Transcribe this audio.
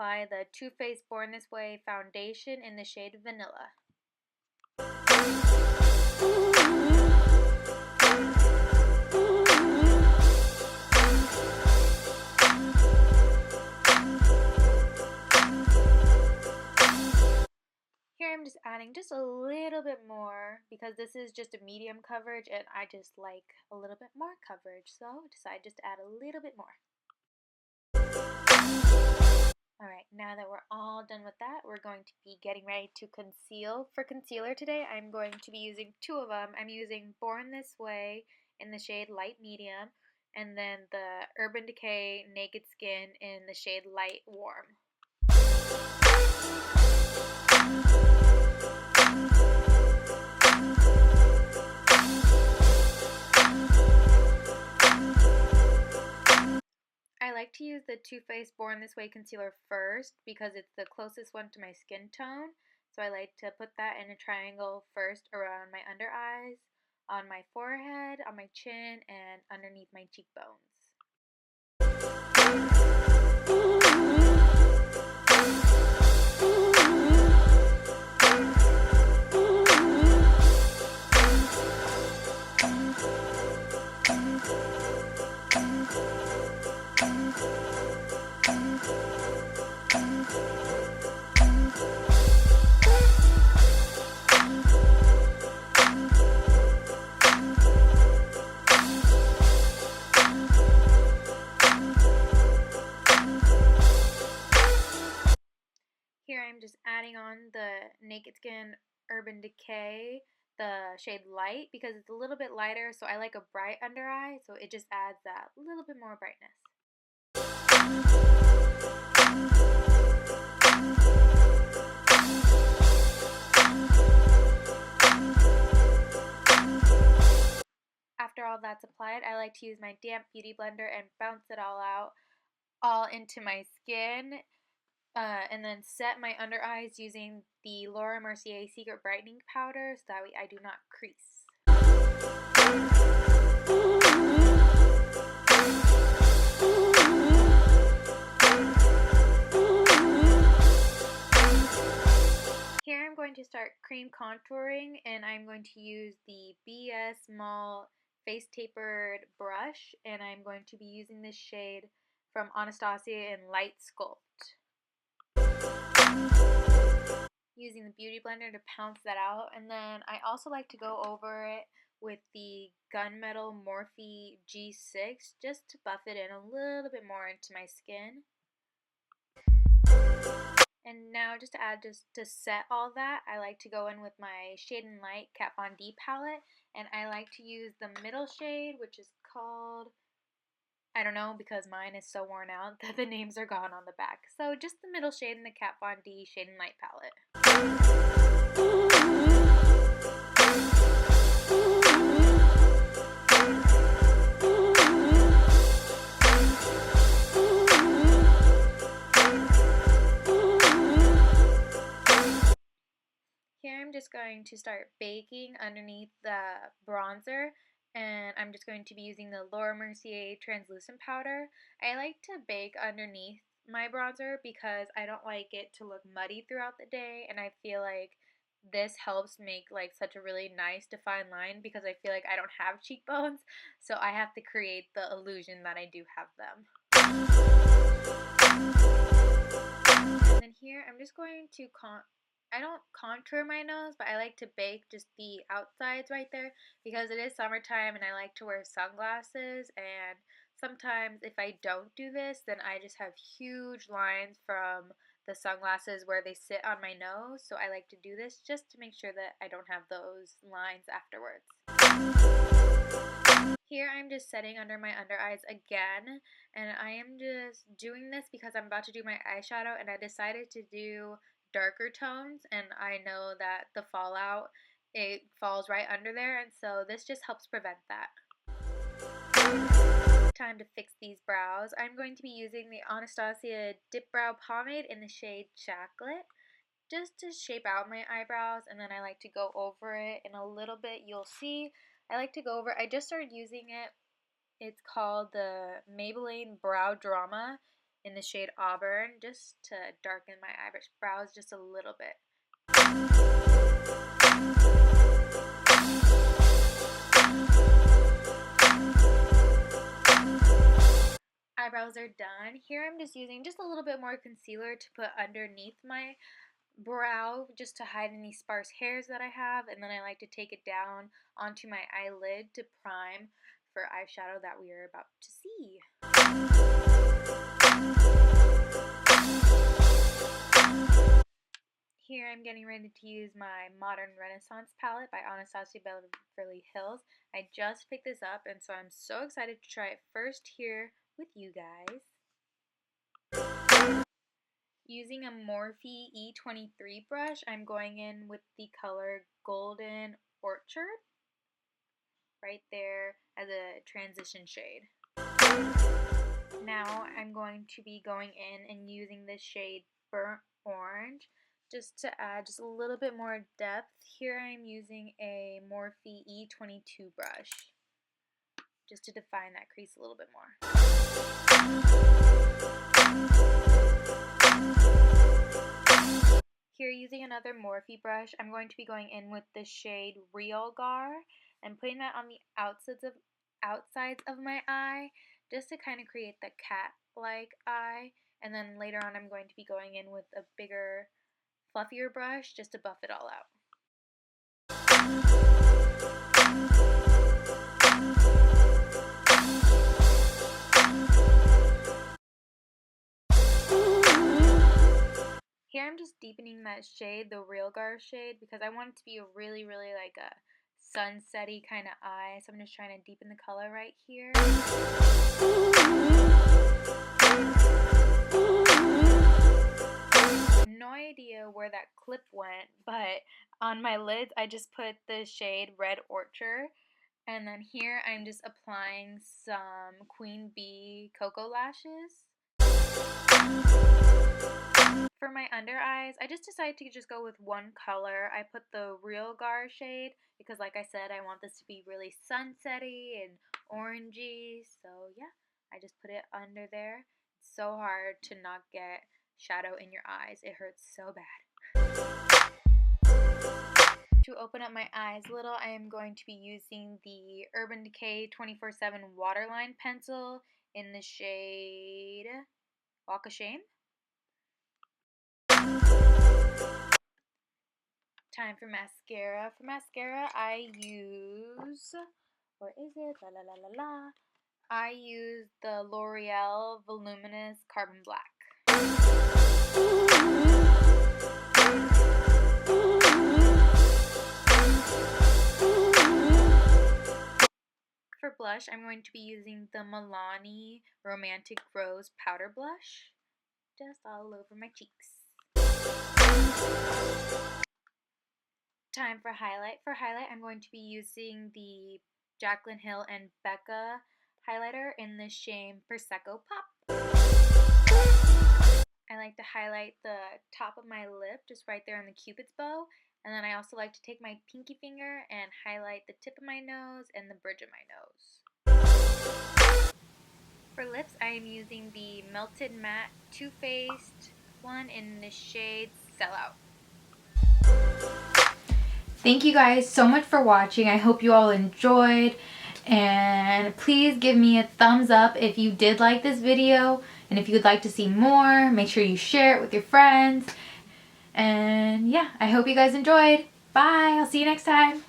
apply the Too Faced Born This Way foundation in the shade Vanilla. Here I'm just adding just a little bit more because this is just a medium coverage and I just like a little bit more coverage, so I decided just to add a little bit more. Alright, now that we're all done with that, we're going to be getting ready to conceal. For concealer today, I'm going to be using two of them. I'm using Born This Way in the shade Light Medium, and then the Urban Decay Naked Skin in the shade Light Warm. I like to use the Too Faced Born This Way concealer first because it's the closest one to my skin tone. So I like to put that in a triangle first around my under eyes, on my forehead, on my chin, and underneath my cheekbones. Here I'm just adding on the Naked Skin Urban Decay, the shade Light, because it's a little bit lighter, so I like a bright under eye, so it just adds that little bit more brightness. After all that's applied, I like to use my damp beauty blender and bounce it all into my skin. And then set my under eyes using the Laura Mercier Secret Brightening Powder so that way I do not crease. Here I'm going to start cream contouring, and I'm going to use the BS Mall Face Tapered brush, and I'm going to be using this shade from Anastasia in Light Sculpt. Using the beauty blender to pounce that out, and then I also like to go over it with the Gunmetal Morphe G6 just to buff it in a little bit more into my skin. And now just to set all that, I like to go in with my Shade and Light Kat Von D palette, and I like to use the middle shade, which is called, I don't know because mine is so worn out that the names are gone on the back. So just the middle shade in the Kat Von D Shade and Light palette. Here I'm just going to start baking underneath the bronzer, and I'm just going to be using the Laura Mercier translucent powder. I like to bake underneath my bronzer because I don't like it to look muddy throughout the day, and I feel like this helps make like such a really nice defined line because I feel like I don't have cheekbones, so I have to create the illusion that I do have them. And then here I'm just going to I don't contour my nose, but I like to bake just the outsides right there because it is summertime and I like to wear sunglasses, and sometimes if I don't do this, then I just have huge lines from the sunglasses where they sit on my nose, so I like to do this just to make sure that I don't have those lines afterwards. Here I'm just setting under my under eyes again, and I am just doing this because I'm about to do my eyeshadow and I decided to do darker tones, and I know that the fallout, it falls right under there, and so this just helps prevent that. Time to fix these brows. I'm going to be using the Anastasia Dip Brow Pomade in the shade Jaclyn just to shape out my eyebrows, and then I like to go over it in a little bit. You'll see I like to go over, I just started using it. It's called the Maybelline Brow Drama. in the shade Auburn just to darken my eyebrows just a little bit. Eyebrows are done. Here I'm just using just a little bit more concealer to put underneath my brow just to hide any sparse hairs that I have, and then I like to take it down onto my eyelid to prime for eyeshadow that we are about to see. Here I'm getting ready to use my Modern Renaissance palette by Anastasia Beverly Hills. I just picked this up, and so I'm so excited to try it first here with you guys. Using a Morphe E23 brush, I'm going in with the color Golden Orchard right there as a transition shade. Now I'm going to be going in and using the shade Burnt Orange just to add just a little bit more depth. Here I'm using a Morphe E22 brush just to define that crease a little bit more. Here, using another Morphe brush, I'm going to be going in with the shade Real Gar and putting that on the outsides of my eye just to kind of create the cat-like eye. And then later on I'm going to be going in with a bigger, fluffier brush just to buff it all out. Here I'm just deepening that shade, the Real Gar shade, because I want it to be a really like a sunsetty kind of eye. So I'm just trying to deepen the color right here. No idea where that clip went, but on my lids I just put the shade Red Orchard. And then here I'm just applying some Queen Bee KoKo lashes. For my under eyes, I just decided to just go with one color. I put the Real Gar shade because, like I said, I want this to be really sunsetty and orangey. So yeah, I just put it under there. It's so hard to not get shadow in your eyes. It hurts so bad. To open up my eyes a little, I am going to be using the Urban Decay 24/7 Waterline Pencil in the shade Walk of Shame. Time for mascara. For mascara, I use, where is it? La la la la la. I use the L'Oreal Voluminous Carbon Black. For blush, I'm going to be using the Milani Romantic Rose Powder Blush, just all over my cheeks. Time for highlight. For highlight, I'm going to be using the Jaclyn Hill and Becca highlighter in the shade Prosecco Pop. I like to highlight the top of my lip, just right there on the Cupid's bow. And then I also like to take my pinky finger and highlight the tip of my nose and the bridge of my nose. For lips, I am using the Melted Matte TwoFaced one in the shade Sellout. Thank you guys so much for watching. I hope you all enjoyed. And please give me a thumbs up if you did like this video. And if you would like to see more, make sure you share it with your friends. And yeah, I hope you guys enjoyed. Bye. I'll see you next time.